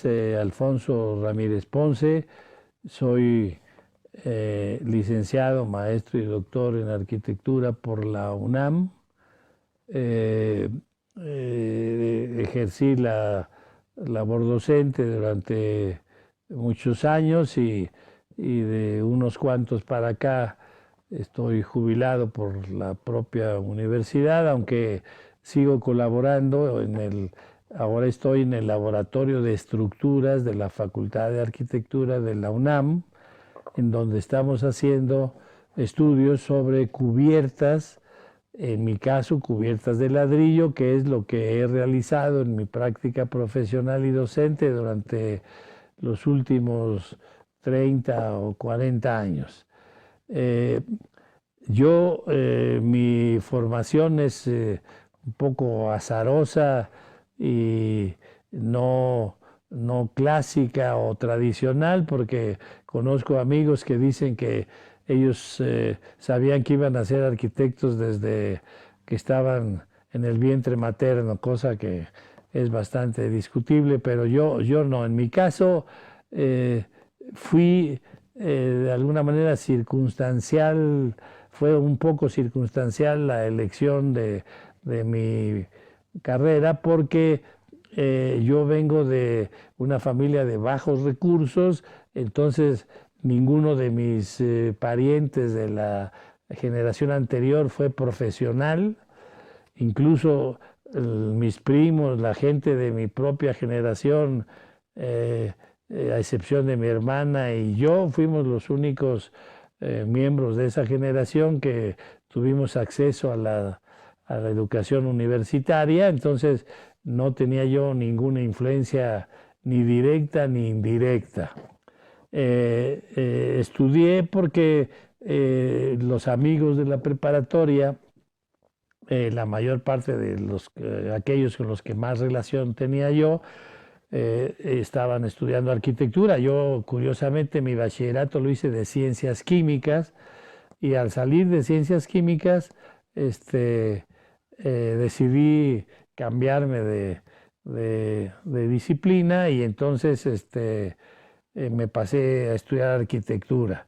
es Alfonso Ramírez Ponce, soy licenciado, maestro y doctor en arquitectura por la UNAM. Ejercí la labor docente durante muchos años y de unos cuantos para acá estoy jubilado por la propia universidad, aunque sigo colaborando ahora estoy en el Laboratorio de Estructuras de la Facultad de Arquitectura de la UNAM, en donde estamos haciendo estudios sobre cubiertas, en mi caso cubiertas de ladrillo, que es lo que he realizado en mi práctica profesional y docente durante los últimos 30 o 40 años. Mi formación es un poco azarosa y no clásica o tradicional, porque conozco amigos que dicen que ellos sabían que iban a ser arquitectos desde que estaban en el vientre materno, cosa que es bastante discutible, pero yo no. En mi caso fui de alguna manera circunstancial, fue un poco circunstancial la elección de mi carrera, porque yo vengo de una familia de bajos recursos, entonces ninguno de mis parientes de la generación anterior fue profesional, incluso mis primos, la gente de mi propia generación, a excepción de mi hermana y yo, fuimos los únicos miembros de esa generación que tuvimos acceso a la educación universitaria. Entonces no tenía yo ninguna influencia ni directa ni indirecta. Estudié porque los amigos de la preparatoria, la mayor parte de aquellos con los que más relación tenía yo, estaban estudiando arquitectura. Yo, curiosamente, mi bachillerato lo hice de ciencias químicas, y al salir de ciencias químicas decidí cambiarme de disciplina, y entonces me pasé a estudiar arquitectura.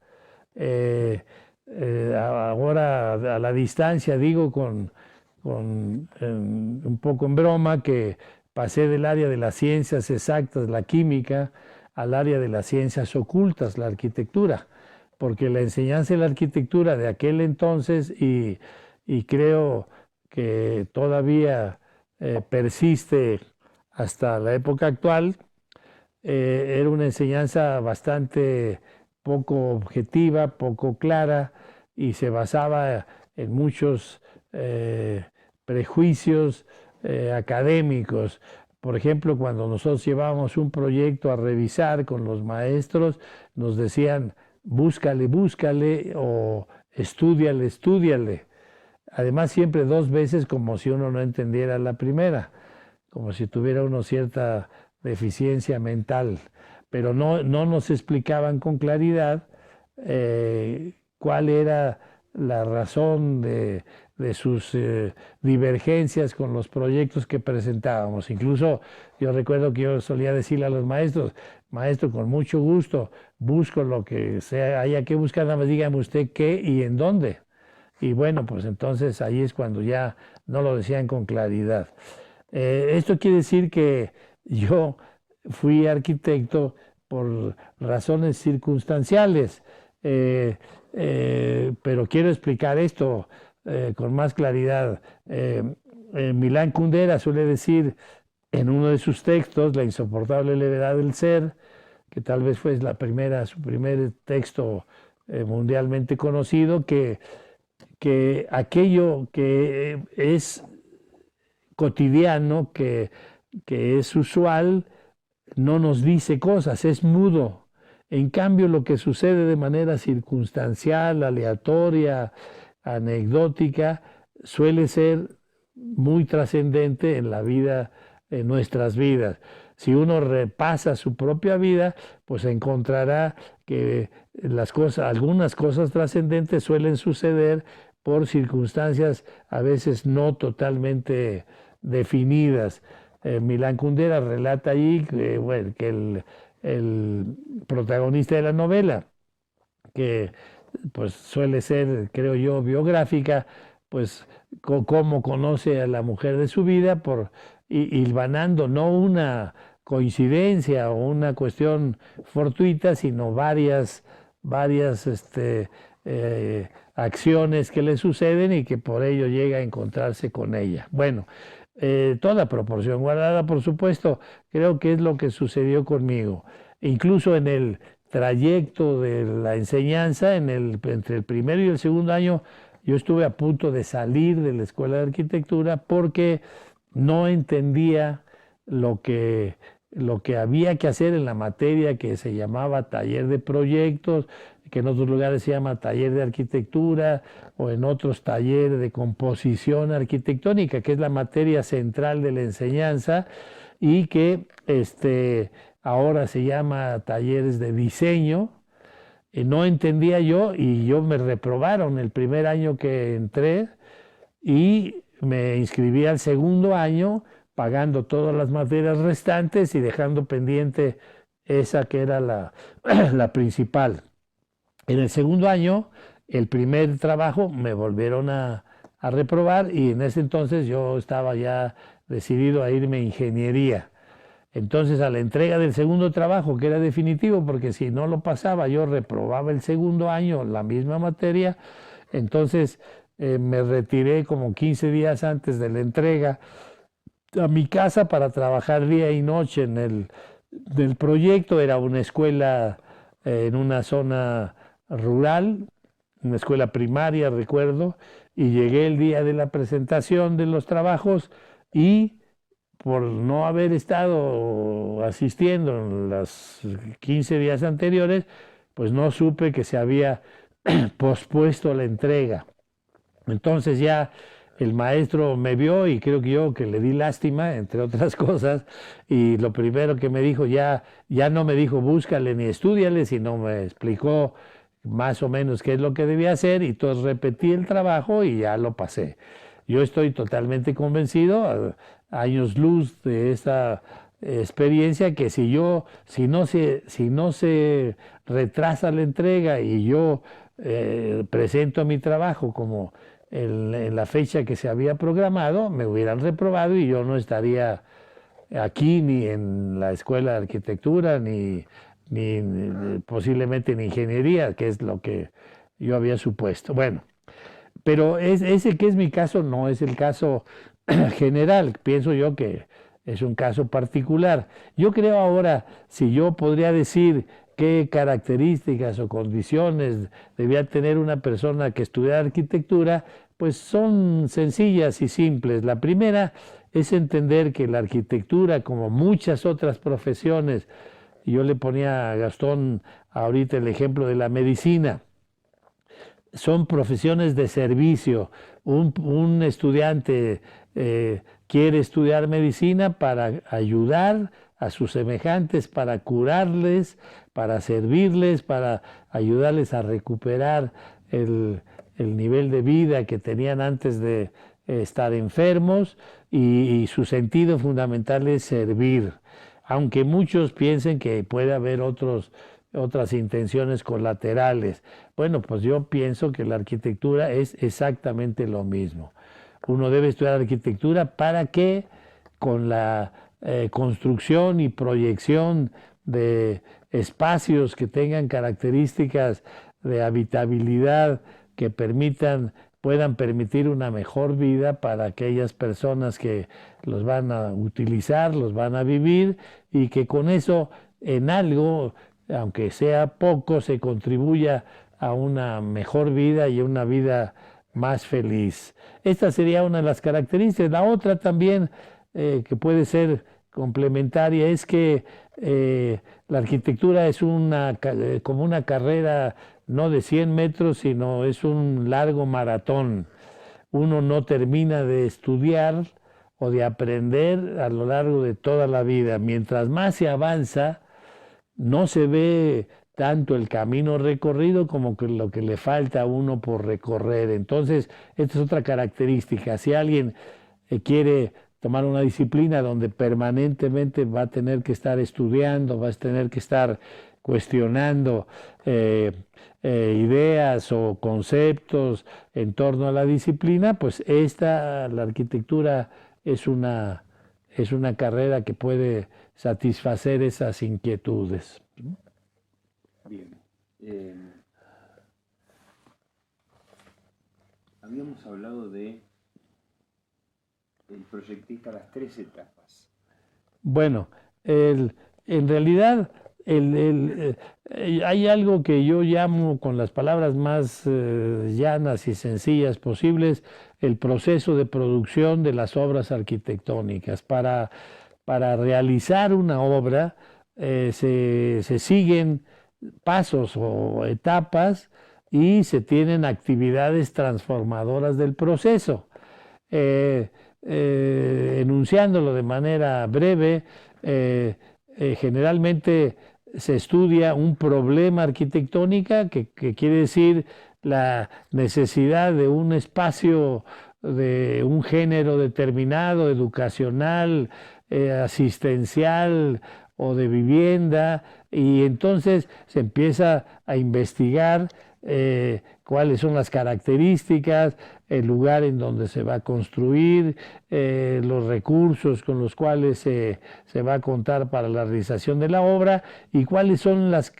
Ahora, a la distancia, digo un poco en broma, que pasé del área de las ciencias exactas, la química, al área de las ciencias ocultas, la arquitectura, porque la enseñanza de la arquitectura de aquel entonces, y creo que todavía persiste hasta la época actual, era una enseñanza bastante poco objetiva, poco clara, y se basaba en muchos prejuicios académicos. Por ejemplo, cuando nosotros llevábamos un proyecto a revisar con los maestros, nos decían: búscale, búscale, o estúdiale, estúdiale. Además, siempre dos veces, como si uno no entendiera la primera, como si tuviera uno cierta deficiencia mental, pero no nos explicaban con claridad cuál era la razón de sus divergencias con los proyectos que presentábamos. Incluso yo recuerdo que yo solía decirle a los maestros: maestro, con mucho gusto busco lo que sea, haya que buscar, nada más dígame usted qué y en dónde. Y bueno, pues entonces ahí es cuando ya no lo decían con claridad. Esto quiere decir que yo fui arquitecto por razones circunstanciales, pero quiero explicar esto con más claridad. Milán Kundera suele decir en uno de sus textos, La insoportable levedad del ser, que tal vez fue su primer texto mundialmente conocido, que aquello que es cotidiano, que es usual, no nos dice cosas, es mudo. En cambio, lo que sucede de manera circunstancial, aleatoria, anecdótica, suele ser muy trascendente en la vida, en nuestras vidas. Si uno repasa su propia vida, pues encontrará que algunas cosas trascendentes suelen suceder por circunstancias a veces no totalmente definidas. Milán Kundera relata allí que, bueno, que el protagonista de la novela, que pues suele ser, creo yo, biográfica, pues cómo conoce a la mujer de su vida, hilvanando no una coincidencia o una cuestión fortuita, sino varias acciones que le suceden y que por ello llega a encontrarse con ella. Bueno, toda proporción guardada, por supuesto, creo que es lo que sucedió conmigo. Incluso en el trayecto de la enseñanza, entre el primero y el segundo año, yo estuve a punto de salir de la escuela de arquitectura porque no entendía lo que había que hacer en la materia que se llamaba taller de proyectos, que en otros lugares se llama taller de arquitectura, o en otros taller de composición arquitectónica, que es la materia central de la enseñanza y que ahora se llama talleres de diseño. No entendía yo y me reprobaron el primer año que entré y me inscribí al segundo año pagando todas las materias restantes y dejando pendiente esa que era la principal. En el segundo año, el primer trabajo, me volvieron a reprobar y en ese entonces yo estaba ya decidido a irme a ingeniería. Entonces, a la entrega del segundo trabajo, que era definitivo, porque si no lo pasaba, yo reprobaba el segundo año, la misma materia, entonces me retiré como 15 días antes de la entrega a mi casa para trabajar día y noche del proyecto. Era una escuela en una zona rural, una escuela primaria, recuerdo, y llegué el día de la presentación de los trabajos y por no haber estado asistiendo en los 15 días anteriores, pues no supe que se había pospuesto la entrega. Entonces ya el maestro me vio y creo que yo que le di lástima, entre otras cosas, y lo primero que me dijo, ya no me dijo búscale ni estúdiale, sino me explicó más o menos qué es lo que debía hacer, y entonces repetí el trabajo y ya lo pasé. Yo estoy totalmente convencido, años luz de esta experiencia, que si no se retrasa la entrega y yo presento mi trabajo como en la fecha que se había programado, me hubieran reprobado y yo no estaría aquí ni en la escuela de arquitectura, ni posiblemente en ingeniería, que es lo que yo había supuesto. Bueno, pero ese que es mi caso no es el caso general, pienso yo que es un caso particular. Yo creo ahora, si yo podría decir qué características o condiciones debía tener una persona que estudiara arquitectura, pues son sencillas y simples. La primera es entender que la arquitectura, como muchas otras profesiones, y yo le ponía a Gastón ahorita el ejemplo de la medicina, son profesiones de servicio. Un estudiante quiere estudiar medicina para ayudar a sus semejantes, para curarles, para servirles, para ayudarles a recuperar el nivel de vida que tenían antes de estar enfermos, y su sentido fundamental es servir, aunque muchos piensen que puede haber otras intenciones colaterales. Bueno, pues yo pienso que la arquitectura es exactamente lo mismo. Uno debe estudiar arquitectura para que con la construcción y proyección de espacios que tengan características de habitabilidad que puedan permitir una mejor vida para aquellas personas que los van a utilizar, los van a vivir, y que con eso en algo, aunque sea poco, se contribuya a una mejor vida y a una vida más feliz. Esta sería una de las características. La otra también, que puede ser complementaria, es que la arquitectura es como una carrera no de 100 metros, sino es un largo maratón. Uno no termina de estudiar o de aprender a lo largo de toda la vida. Mientras más se avanza, no se ve tanto el camino recorrido como que lo que le falta a uno por recorrer. Entonces, esta es otra característica. Si alguien quiere tomar una disciplina donde permanentemente va a tener que estar estudiando, va a tener que estar cuestionando ideas o conceptos en torno a la disciplina, pues la arquitectura es una carrera que puede satisfacer esas inquietudes. Bien. Habíamos hablado de el proyectista, las 3 etapas. Bueno, en realidad hay algo que yo llamo con las palabras más llanas y sencillas posibles, el proceso de producción de las obras arquitectónicas. Para realizar una obra se siguen pasos o etapas y se tienen actividades transformadoras del proceso. Enunciándolo de manera breve, generalmente se estudia un problema arquitectónico que quiere decir la necesidad de un espacio de un género determinado, educacional, asistencial o de vivienda, y entonces se empieza a investigar cuáles son las características, el lugar en donde se va a construir, los recursos con los cuales se va a contar para la realización de la obra y cuáles son los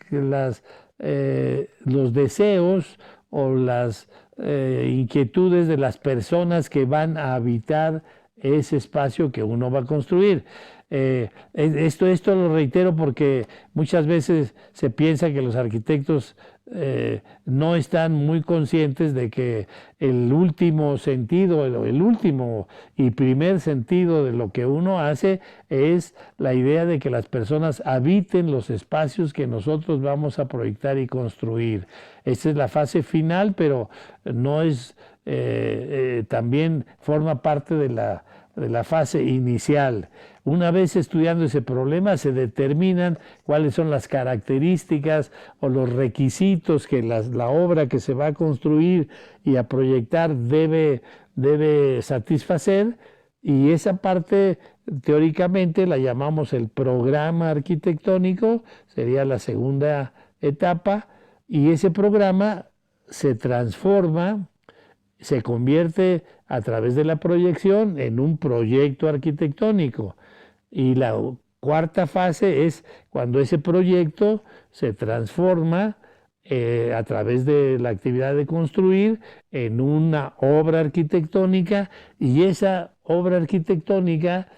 deseos o las inquietudes de las personas que van a habitar ese espacio que uno va a construir. Esto lo reitero porque muchas veces se piensa que los arquitectos no están muy conscientes de que el último sentido, el último y primer sentido de lo que uno hace es la idea de que las personas habiten los espacios que nosotros vamos a proyectar y construir. Esta es la fase final, pero no es, también forma parte de la fase inicial. Una vez estudiando ese problema se determinan cuáles son las características o los requisitos que la obra que se va a construir y a proyectar debe satisfacer, y esa parte teóricamente la llamamos el programa arquitectónico, sería la segunda etapa, y ese programa se transforma, se convierte a través de la proyección en un proyecto arquitectónico. Y la cuarta fase es cuando ese proyecto se transforma a través de la actividad de construir en una obra arquitectónica, y esa obra arquitectónica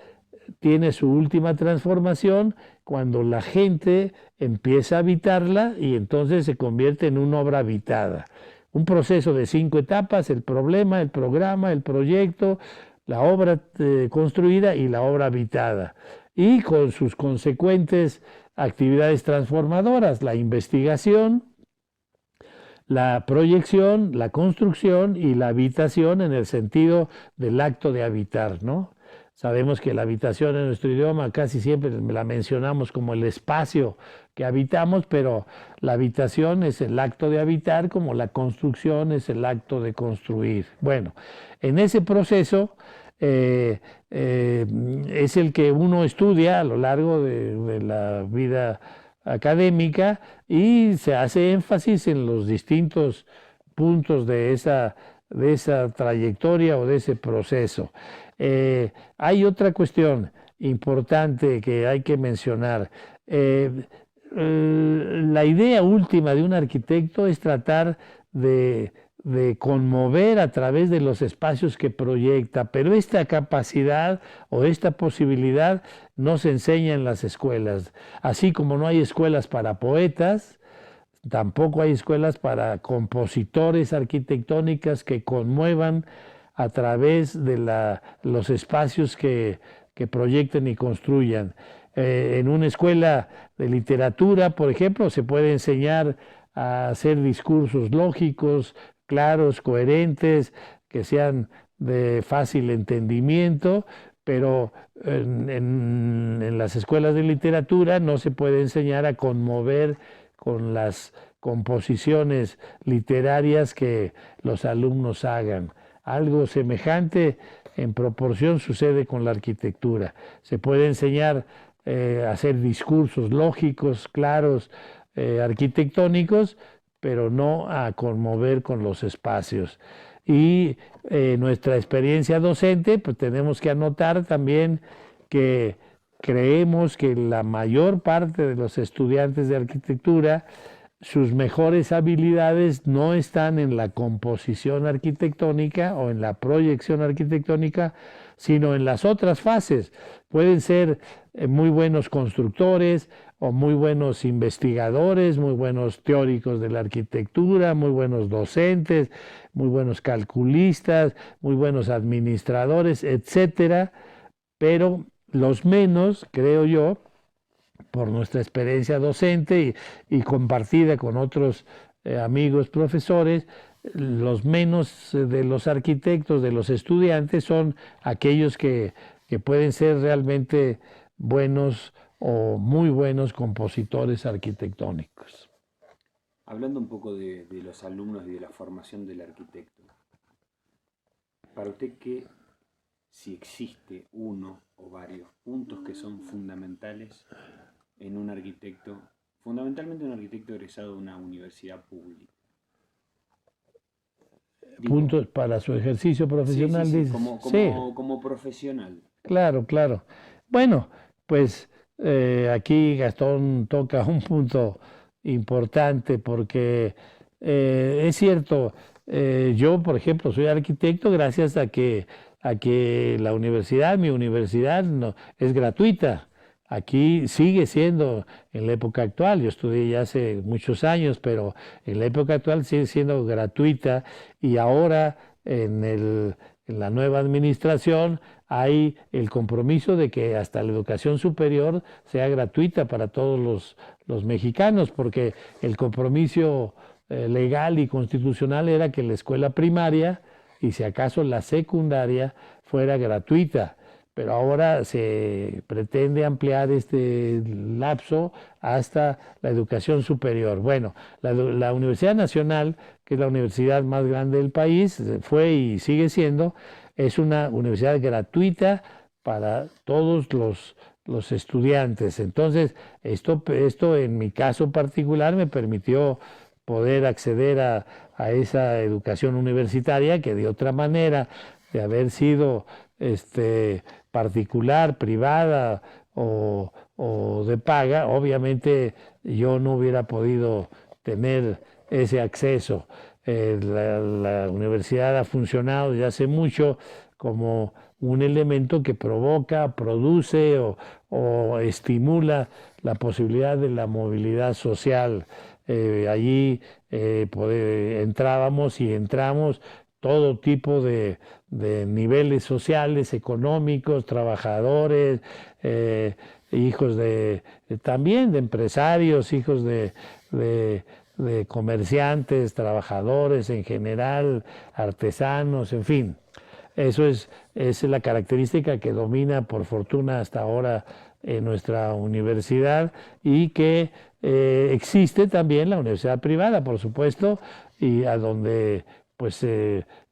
tiene su última transformación cuando la gente empieza a habitarla y entonces se convierte en una obra habitada. Un proceso de 5 etapas: el problema, el programa, el proyecto, la obra construida y la obra habitada, y con sus consecuentes actividades transformadoras: la investigación, la proyección, la construcción y la habitación en el sentido del acto de habitar, ¿no? Sabemos que la habitación en nuestro idioma casi siempre la mencionamos como el espacio que habitamos, pero la habitación es el acto de habitar, como la construcción es el acto de construir. Bueno, en ese proceso es el que uno estudia a lo largo de la vida académica, y se hace énfasis en los distintos puntos de esa trayectoria o de ese proceso. Hay otra cuestión importante que hay que mencionar. La idea última de un arquitecto es tratar de conmover a través de los espacios que proyecta, pero esta capacidad o esta posibilidad no se enseña en las escuelas. Así como no hay escuelas para poetas, tampoco hay escuelas para compositores arquitectónicas que conmuevan a través de los espacios que proyecten y construyan. En una escuela de literatura, por ejemplo, se puede enseñar a hacer discursos lógicos, claros, coherentes, que sean de fácil entendimiento, pero en las escuelas de literatura no se puede enseñar a conmover con las composiciones literarias que los alumnos hagan. algo semejante en proporción sucede con la arquitectura. Se puede enseñar a hacer discursos lógicos, claros, arquitectónicos, pero no a conmover con los espacios. Y nuestra experiencia docente, pues tenemos que anotar también que creemos que la mayor parte de los estudiantes de arquitectura, sus mejores habilidades no están en la composición arquitectónica o en la proyección arquitectónica, sino en las otras fases. Pueden ser muy buenos constructores o muy buenos investigadores, muy buenos teóricos de la arquitectura, muy buenos docentes, muy buenos calculistas, muy buenos administradores, etcétera, pero los menos, creo yo, por nuestra experiencia docente y compartida con otros amigos profesores, los menos de los arquitectos, de los estudiantes, son aquellos que pueden ser realmente buenos o muy buenos compositores arquitectónicos. Hablando un poco de los alumnos y de la formación del arquitecto, para usted, si existe uno o varios puntos que son fundamentales en un arquitecto, fundamentalmente un arquitecto egresado de una universidad pública? Puntos para su ejercicio profesional, sí, dices. Como profesional. Claro. Bueno, pues aquí Gastón toca un punto importante porque es cierto, yo por ejemplo soy arquitecto gracias a que la universidad, mi universidad, es gratuita. Aquí sigue siendo en la época actual, yo estudié ya hace muchos años, pero en la época actual sigue siendo gratuita y ahora en la nueva administración hay el compromiso de que hasta la educación superior sea gratuita para todos los mexicanos, porque el compromiso legal y constitucional era que la escuela primaria y si acaso la secundaria fuera gratuita. Pero ahora se pretende ampliar este lapso hasta la educación superior. Bueno, la Universidad Nacional, que es la universidad más grande del país, fue y sigue siendo, es una universidad gratuita para todos los estudiantes. Entonces, esto en mi caso particular me permitió poder acceder a esa educación universitaria que de otra manera, de haber sido particular, privada o de paga, obviamente yo no hubiera podido tener ese acceso. La universidad ha funcionado ya hace mucho como un elemento que provoca, produce o estimula la posibilidad de la movilidad social. Allí entrábamos y entramos todo tipo de niveles sociales, económicos, trabajadores, hijos también de empresarios, hijos de comerciantes, trabajadores en general, artesanos, en fin. Eso es la característica que domina, por fortuna, hasta ahora en nuestra universidad y que existe también la universidad privada, por supuesto, y a donde pues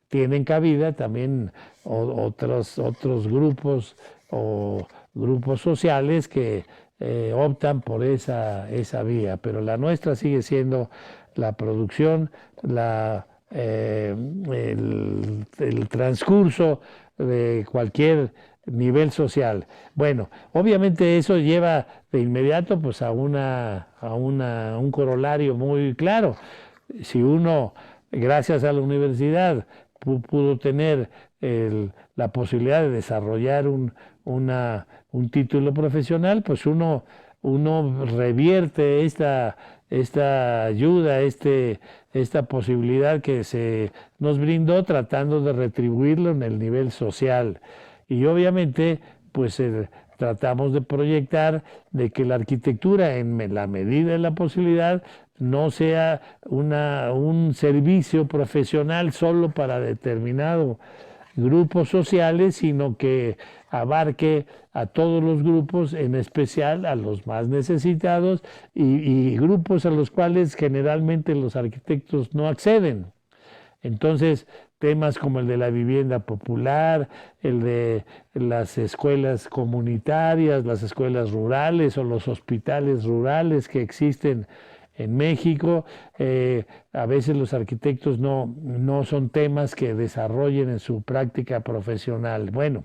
tienen cabida también otros grupos o grupos sociales que optan por esa vía, pero la nuestra sigue siendo la producción, el transcurso de cualquier nivel social. Bueno, obviamente eso lleva de inmediato pues a un corolario muy claro. Si uno, gracias a la universidad, pudo tener la posibilidad de desarrollar un título profesional, pues uno revierte esta ayuda, esta posibilidad que se nos brindó tratando de retribuirlo en el nivel social. Y obviamente, pues tratamos de proyectar de que la arquitectura, en la medida de la posibilidad, no sea un servicio profesional solo para determinado grupos sociales, sino que abarque a todos los grupos, en especial a los más necesitados y grupos a los cuales generalmente los arquitectos no acceden. Entonces, temas como el de la vivienda popular, el de las escuelas comunitarias, las escuelas rurales o los hospitales rurales que existen en México. A veces los arquitectos no son temas que desarrollen en su práctica profesional. Bueno,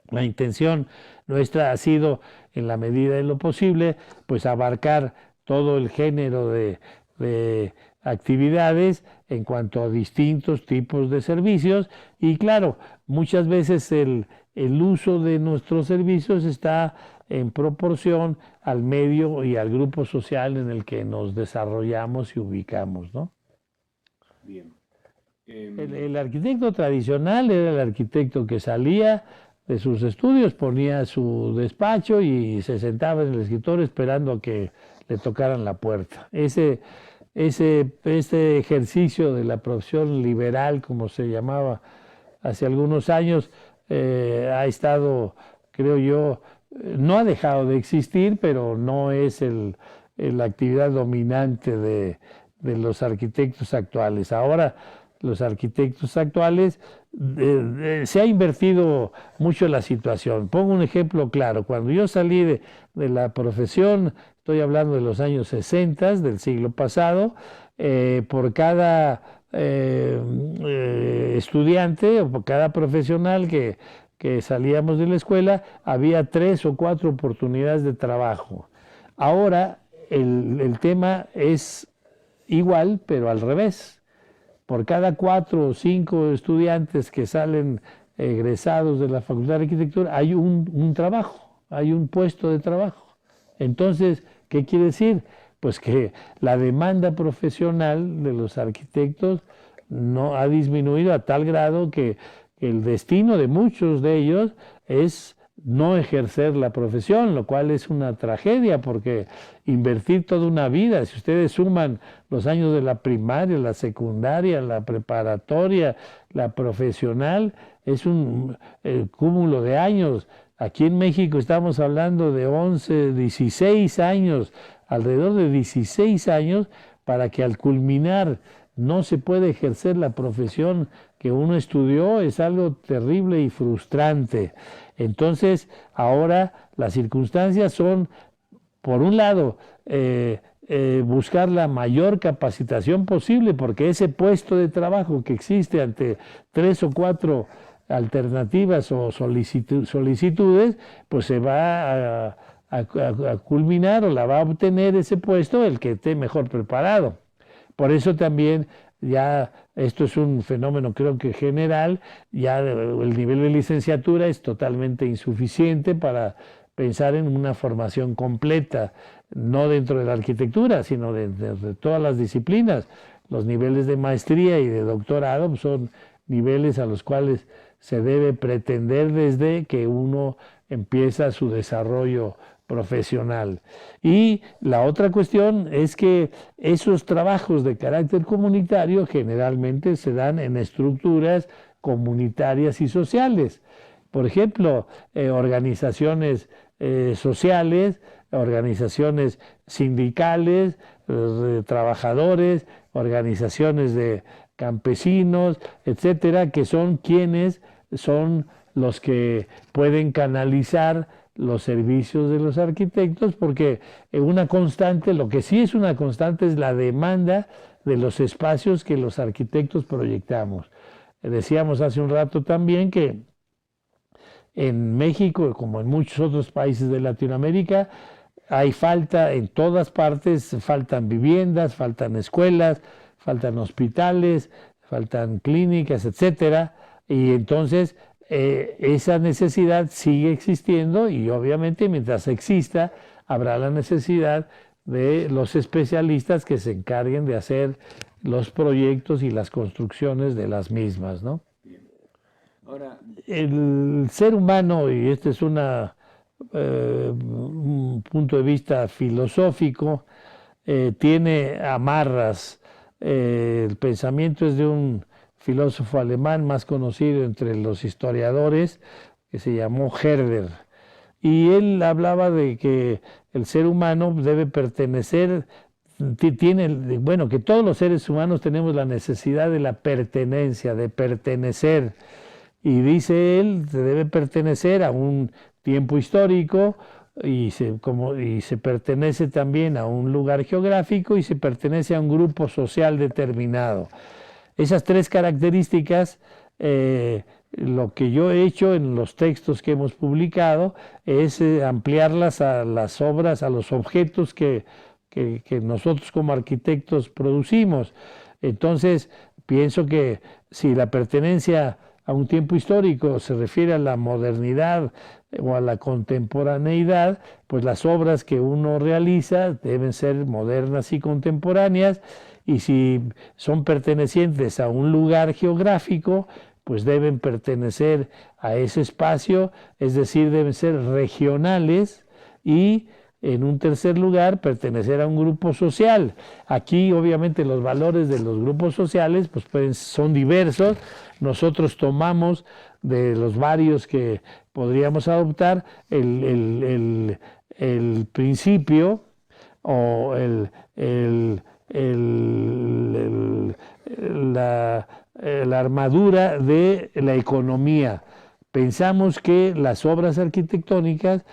la intención nuestra ha sido, en la medida de lo posible, pues abarcar todo el género de actividades en cuanto a distintos tipos de servicios, y claro, muchas veces el uso de nuestros servicios está en proporción al medio y al grupo social en el que nos desarrollamos y ubicamos, ¿no? Bien. El arquitecto tradicional era el arquitecto que salía de sus estudios, ponía su despacho y se sentaba en el escritorio esperando a que le tocaran la puerta. Este ejercicio de la profesión liberal, como se llamaba hace algunos años, ha estado, creo yo, no ha dejado de existir, pero no es la actividad dominante de los arquitectos actuales. Ahora, los arquitectos actuales, se ha invertido mucho la situación. Pongo un ejemplo claro. Cuando yo salí de la profesión, estoy hablando de los años 60 del siglo pasado, por cada estudiante o por cada profesional que salíamos de la escuela, había 3 o 4 oportunidades de trabajo. Ahora el tema es igual, pero al revés. Por cada 4 o 5 estudiantes que salen egresados de la Facultad de Arquitectura, hay un trabajo, hay un puesto de trabajo. Entonces, ¿qué quiere decir? Pues que la demanda profesional de los arquitectos no ha disminuido a tal grado que el destino de muchos de ellos es no ejercer la profesión, lo cual es una tragedia, porque invertir toda una vida, si ustedes suman los años de la primaria, la secundaria, la preparatoria, la profesional, es un cúmulo de años. Aquí en México estamos hablando de 11, 16 años, alrededor de 16 años, para que al culminar no se pueda ejercer la profesión que uno estudió. Es algo terrible y frustrante. Entonces, ahora las circunstancias son, por un lado, buscar la mayor capacitación posible, porque ese puesto de trabajo que existe ante 3 o 4 alternativas o solicitudes, pues se va a culminar o la va a obtener ese puesto el que esté mejor preparado. Por eso también ya esto es un fenómeno, creo que general, ya el nivel de licenciatura es totalmente insuficiente para pensar en una formación completa, no dentro de la arquitectura, sino de todas las disciplinas. Los niveles de maestría y de doctorado son niveles a los cuales se debe pretender desde que uno empieza su desarrollo profesional. Y la otra cuestión es que esos trabajos de carácter comunitario generalmente se dan en estructuras comunitarias y sociales. Por ejemplo, organizaciones sociales, organizaciones sindicales, de trabajadores, organizaciones de campesinos, etcétera, que son quienes son los que pueden canalizar los servicios de los arquitectos, porque una constante, lo que sí es una constante, es la demanda de los espacios que los arquitectos proyectamos. Decíamos hace un rato también que en México, como en muchos otros países de Latinoamérica, hay falta en todas partes, faltan viviendas, faltan escuelas, faltan hospitales, faltan clínicas, etcétera, y entonces esa necesidad sigue existiendo, y obviamente mientras exista habrá la necesidad de los especialistas que se encarguen de hacer los proyectos y las construcciones de las mismas, ¿no? Ahora, el ser humano, y este es un punto de vista filosófico, tiene amarras. El pensamiento es de un filósofo alemán más conocido entre los historiadores, que se llamó Herder, y él hablaba de que el ser humano debe pertenecer bueno, que todos los seres humanos tenemos la necesidad de la pertenencia, de pertenecer. Y dice él, se debe pertenecer a un tiempo histórico y se pertenece también a un lugar geográfico y se pertenece a un grupo social determinado. Esas tres características, lo que yo he hecho en los textos que hemos publicado es ampliarlas a las obras, a los objetos que nosotros como arquitectos producimos. Entonces, pienso que si la pertenencia a un tiempo histórico se refiere a la modernidad o a la contemporaneidad, pues las obras que uno realiza deben ser modernas y contemporáneas, y si son pertenecientes a un lugar geográfico, pues deben pertenecer a ese espacio, es decir, deben ser regionales, y en un tercer lugar, pertenecer a un grupo social. Aquí, obviamente, los valores de los grupos sociales pues son diversos. Nosotros tomamos de los varios que podríamos adoptar el principio o la armadura de la economía. Pensamos que las obras arquitectónicas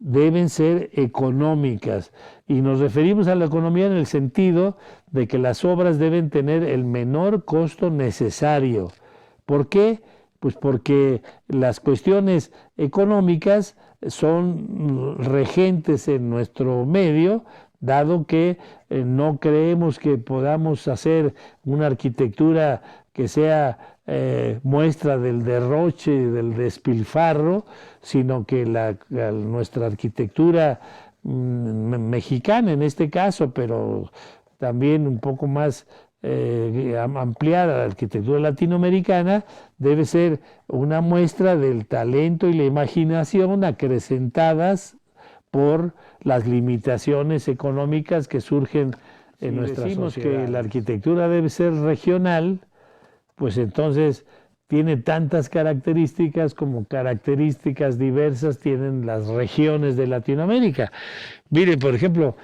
deben ser económicas, y nos referimos a la economía en el sentido de que las obras deben tener el menor costo necesario. ¿Por qué? Pues porque las cuestiones económicas son regentes en nuestro medio, dado que no creemos que podamos hacer una arquitectura que sea muestra del derroche, del despilfarro, sino que nuestra arquitectura mexicana en este caso, pero también un poco más ampliada, la arquitectura latinoamericana, debe ser una muestra del talento y la imaginación acrecentadas por las limitaciones económicas que surgen en nuestra sociedad. Si decimos que la arquitectura debe ser regional, pues entonces tiene tantas características como características diversas tienen las regiones de Latinoamérica. Miren, por ejemplo,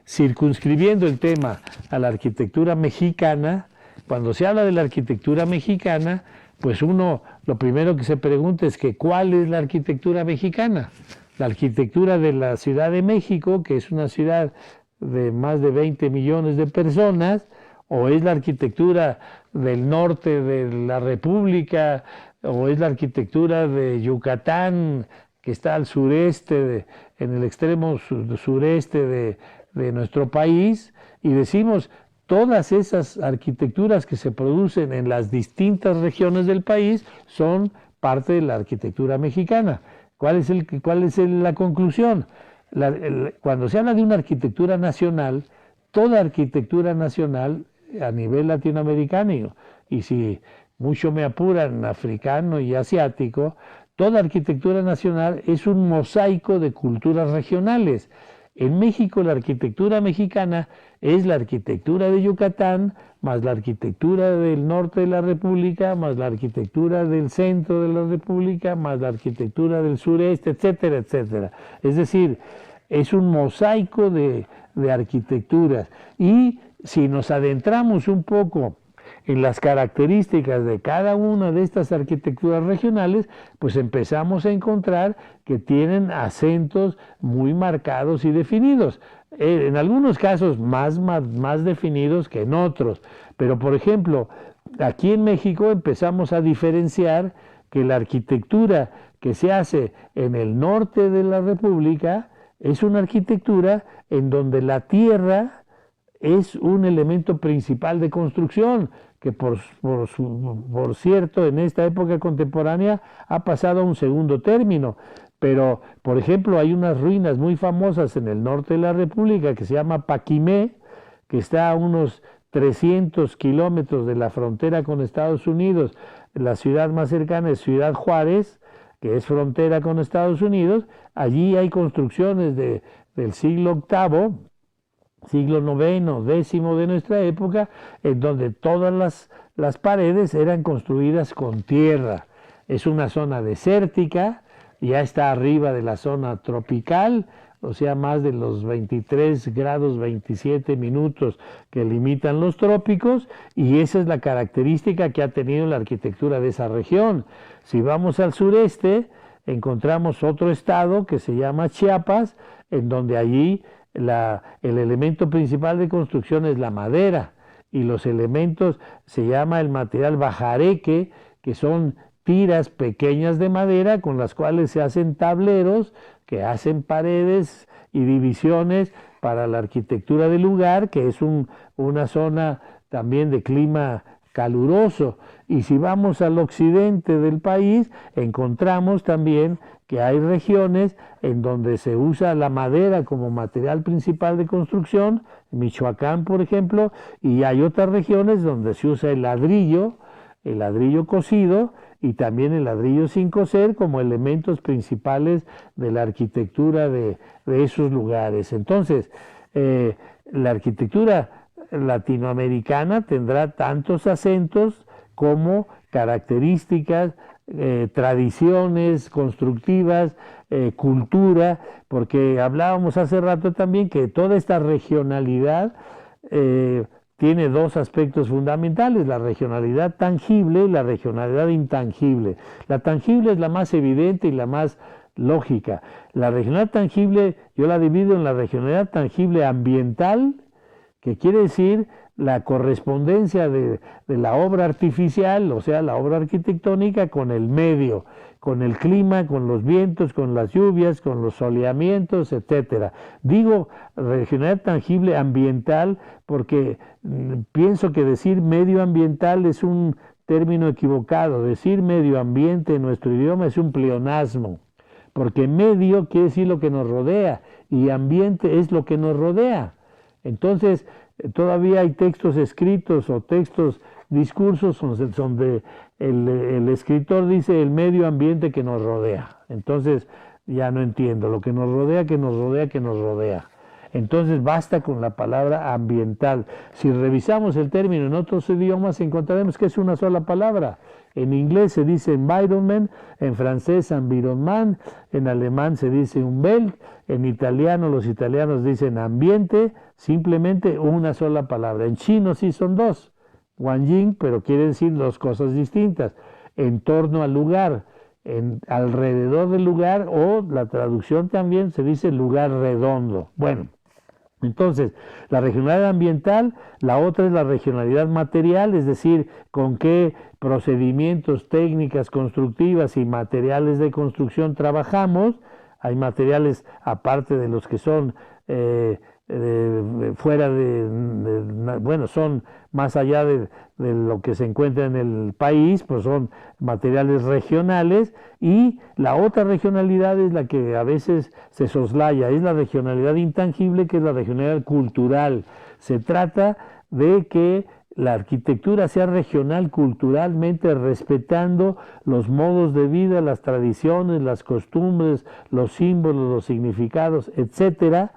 circunscribiendo el tema a la arquitectura mexicana, cuando se habla de la arquitectura mexicana, pues uno lo primero que se pregunta es que ¿cuál es la arquitectura mexicana? La arquitectura de la Ciudad de México, que es una ciudad de más de 20 millones de personas, o es la arquitectura del norte de la República, o es la arquitectura de Yucatán, que está al sureste, en el extremo sureste de nuestro país, y decimos, todas esas arquitecturas que se producen en las distintas regiones del país son parte de la arquitectura mexicana. ¿Cuál es la conclusión? Cuando se habla de una arquitectura nacional, toda arquitectura nacional a nivel latinoamericano, y si mucho me apuran, africano y asiático, toda arquitectura nacional es un mosaico de culturas regionales. En México, la arquitectura mexicana es la arquitectura de Yucatán, más la arquitectura del norte de la República, más la arquitectura del centro de la República, más la arquitectura del sureste, etcétera, etcétera. Es decir, es un mosaico de arquitecturas. Y si nos adentramos un poco en las características de cada una de estas arquitecturas regionales, pues empezamos a encontrar que tienen acentos muy marcados y definidos. En algunos casos más definidos que en otros. Pero, por ejemplo, aquí en México empezamos a diferenciar que la arquitectura que se hace en el norte de la República es una arquitectura en donde la tierra es un elemento principal de construcción, que por cierto en esta época contemporánea ha pasado a un segundo término. Pero, por ejemplo, hay unas ruinas muy famosas en el norte de la República que se llama Paquimé, que está a unos 300 kilómetros de la frontera con Estados Unidos. La ciudad más cercana es Ciudad Juárez, que es frontera con Estados Unidos. Allí hay construcciones del siglo VIII, siglo IX, X de nuestra época, en donde todas las paredes eran construidas con tierra. Es una zona desértica, ya está arriba de la zona tropical, o sea, más de los 23 grados 27 minutos que limitan los trópicos, y esa es la característica que ha tenido la arquitectura de esa región. Si vamos al sureste, encontramos otro estado que se llama Chiapas, en donde allí el elemento principal de construcción es la madera, y los elementos se llama el material bajareque, que son tiras pequeñas de madera con las cuales se hacen tableros, que hacen paredes y divisiones para la arquitectura del lugar, que es una zona también de clima caluroso. Y si vamos al occidente del país, encontramos también que hay regiones en donde se usa la madera como material principal de construcción, Michoacán, por ejemplo, y hay otras regiones donde se usa el ladrillo cocido, y también el ladrillo sin cocer como elementos principales de la arquitectura de esos lugares. Entonces, la arquitectura latinoamericana tendrá tantos acentos como características, tradiciones constructivas, cultura, porque hablábamos hace rato también que toda esta regionalidad tiene dos aspectos fundamentales: la regionalidad tangible y la regionalidad intangible. La tangible es la más evidente y la más lógica. La regionalidad tangible yo la divido en la regionalidad tangible ambiental, que quiere decir la correspondencia de la obra artificial, o sea, la obra arquitectónica, con el medio, con el clima, con los vientos, con las lluvias, con los soleamientos, etcétera. Digo regionalidad tangible ambiental porque pienso que decir medioambiental es un término equivocado. Decir medio ambiente en nuestro idioma es un pleonasmo, porque medio quiere decir lo que nos rodea y ambiente es lo que nos rodea. Entonces, todavía hay textos escritos o discursos donde el escritor dice el medio ambiente que nos rodea. Entonces, ya no entiendo, lo que nos rodea, que nos rodea, que nos rodea. Entonces, basta con la palabra ambiental. Si revisamos el término en otros idiomas, encontraremos que es una sola palabra. En inglés se dice environment, en francés environnement, en alemán se dice Umwelt, en italiano los italianos dicen ambiente, simplemente una sola palabra. En chino sí son dos, Guanyin, pero quiere decir dos cosas distintas: en torno al lugar, alrededor del lugar, o la traducción también se dice lugar redondo. Bueno, entonces, la regionalidad ambiental, la otra es la regionalidad material, es decir, con qué procedimientos, técnicas constructivas y materiales de construcción trabajamos. Hay materiales, aparte de los que son son más allá de lo que se encuentra en el país, pues son materiales regionales, y la otra regionalidad es la que a veces se soslaya, es la regionalidad intangible, que es la regionalidad cultural. Se trata de que la arquitectura sea regional culturalmente, respetando los modos de vida, las tradiciones, las costumbres, los símbolos, los significados, etcétera,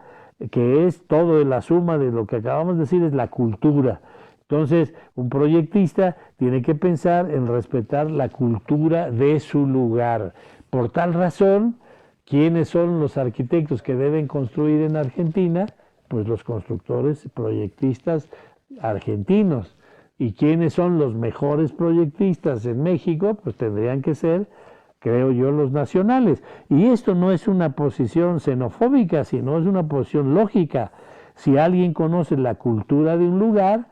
que es todo la suma de lo que acabamos de decir, es la cultura. Entonces, un proyectista tiene que pensar en respetar la cultura de su lugar. Por tal razón, ¿quiénes son los arquitectos que deben construir en Argentina? Pues los constructores, proyectistas argentinos. ¿Y quiénes son los mejores proyectistas en México? Pues tendrían que ser, creo yo, los nacionales. Y esto no es una posición xenofóbica, sino es una posición lógica. Si alguien conoce la cultura de un lugar,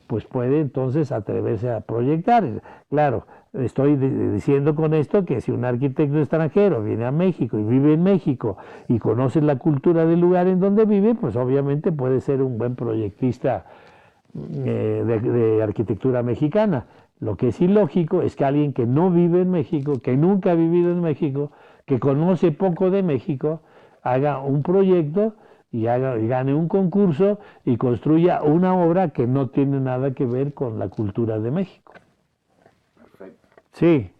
pues puede entonces atreverse a proyectar. Claro, estoy diciendo con esto que si un arquitecto extranjero viene a México y vive en México y conoce la cultura del lugar en donde vive, pues obviamente puede ser un buen proyectista de arquitectura mexicana. Lo que es ilógico es que alguien que no vive en México, que nunca ha vivido en México, que conoce poco de México, haga un proyecto y gane un concurso y construya una obra que no tiene nada que ver con la cultura de México. Perfecto. Sí,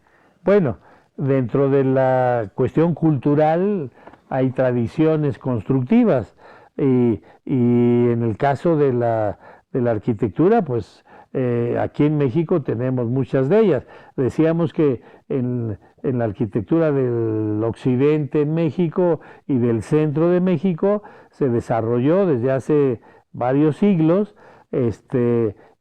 bueno, dentro de la cuestión cultural hay tradiciones constructivas, y en el caso de la arquitectura, pues aquí en México tenemos muchas de ellas. Decíamos que en la arquitectura del occidente en México y del centro de México se desarrolló desde hace varios siglos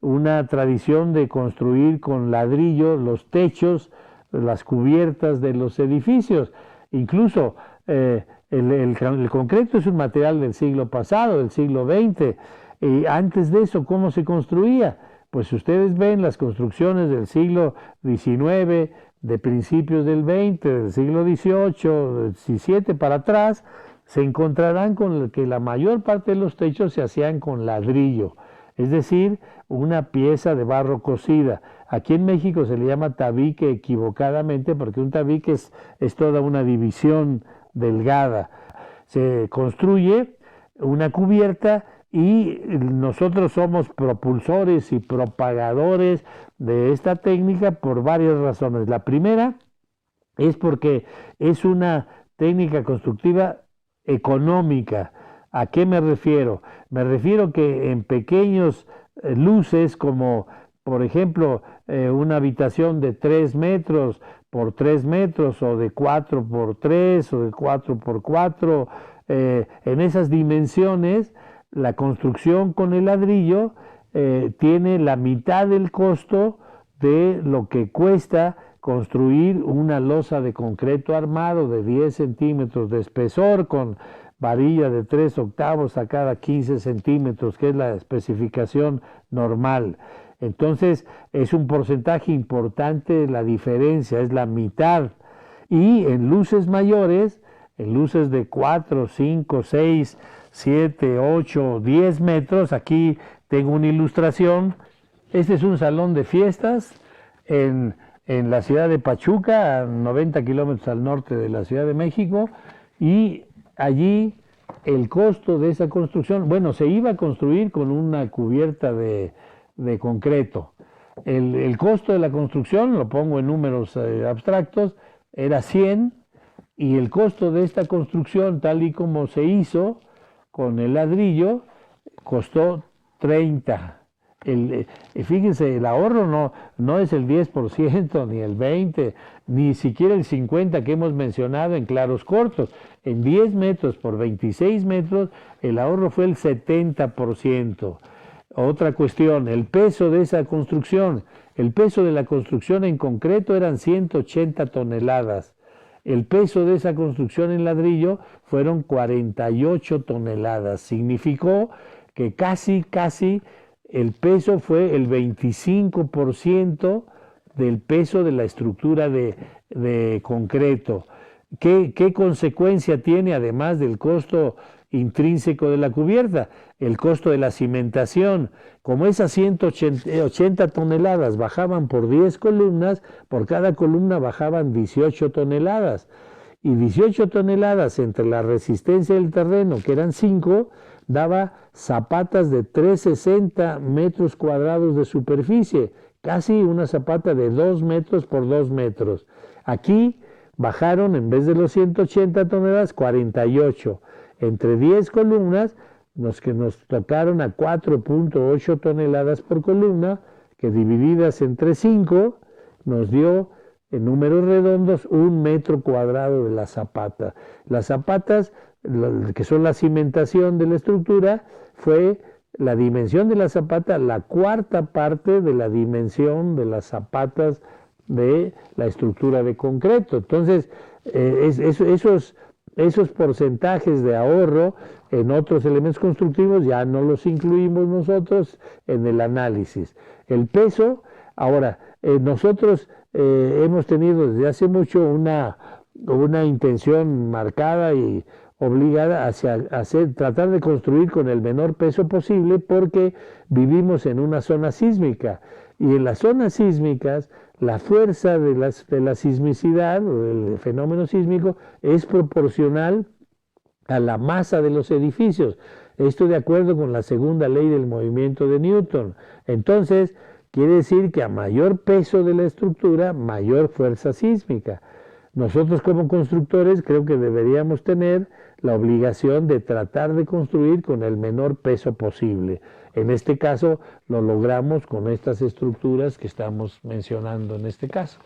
una tradición de construir con ladrillo los techos, las cubiertas de los edificios. Incluso el concreto es un material del siglo pasado, del siglo XX. Y antes de eso, ¿cómo se construía? Pues ustedes ven las construcciones del siglo XIX, de principios del XX, del siglo XVIII, XVII para atrás, se encontrarán con que la mayor parte de los techos se hacían con ladrillo, es decir, una pieza de barro cocida. Aquí en México se le llama tabique equivocadamente porque un tabique es toda una división delgada. Se construye una cubierta y nosotros somos propulsores y propagadores de esta técnica por varias razones. La primera es porque es una técnica constructiva económica. ¿A qué me refiero? Me refiero que en pequeños luces como por ejemplo una habitación de 3 metros por 3 metros o de 4 por 3 o de 4 por 4, en esas dimensiones la construcción con el ladrillo tiene la mitad del costo de lo que cuesta construir una losa de concreto armado de 10 centímetros de espesor con varilla de 3/8 a cada 15 centímetros, que es la especificación normal. Entonces es un porcentaje importante la diferencia, es la mitad. Y en luces mayores, en luces de 4, 5, 6, 7, 8, 10 metros, aquí tengo una ilustración. Este es un salón de fiestas en la ciudad de Pachuca, a 90 kilómetros al norte de la Ciudad de México, y allí el costo de esa construcción, bueno, se iba a construir con una cubierta de concreto. El costo de la construcción, lo pongo en números abstractos, era 100, y el costo de esta construcción, tal y como se hizo con el ladrillo, costó 30. Fíjense, el ahorro no es el 10%, ni el 20%, ni siquiera el 50% que hemos mencionado en claros cortos. En 10 metros por 26 metros, el ahorro fue el 70%. Otra cuestión, el peso de esa construcción. El peso de la construcción en concreto eran 180 toneladas. El peso de esa construcción en ladrillo fueron 48 toneladas. Significó que casi el peso fue el 25% del peso de la estructura de concreto. ¿Qué consecuencia tiene además del costo intrínseco de la cubierta? El costo de la cimentación. Como esas 180 toneladas bajaban por 10 columnas, por cada columna bajaban 18 toneladas. Y 18 toneladas entre la resistencia del terreno, que eran 5, daba zapatas de 360 metros cuadrados de superficie, casi una zapata de 2 metros por 2 metros. Aquí bajaron, en vez de los 180 toneladas, 48. Entre 10 columnas, que nos tocaron a 4.8 toneladas por columna, que divididas entre 5, nos dio, en números redondos, 1 metro cuadrado de la zapata. Las zapatas, que son la cimentación de la estructura, fue la dimensión de la zapata la cuarta parte de la dimensión de las zapatas de la estructura de concreto. Entonces, esos porcentajes de ahorro en otros elementos constructivos ya no los incluimos nosotros en el análisis. El peso, ahora, nosotros hemos tenido desde hace mucho una intención marcada y obligada hacia tratar de construir con el menor peso posible, porque vivimos en una zona sísmica, y en las zonas sísmicas la fuerza de la sismicidad o del fenómeno sísmico es proporcional a la masa de los edificios. Esto de acuerdo con la segunda ley del movimiento de Newton. Entonces, quiere decir que a mayor peso de la estructura, mayor fuerza sísmica. Nosotros como constructores creo que deberíamos tener la obligación de tratar de construir con el menor peso posible. En este caso lo logramos con estas estructuras que estamos mencionando en este caso.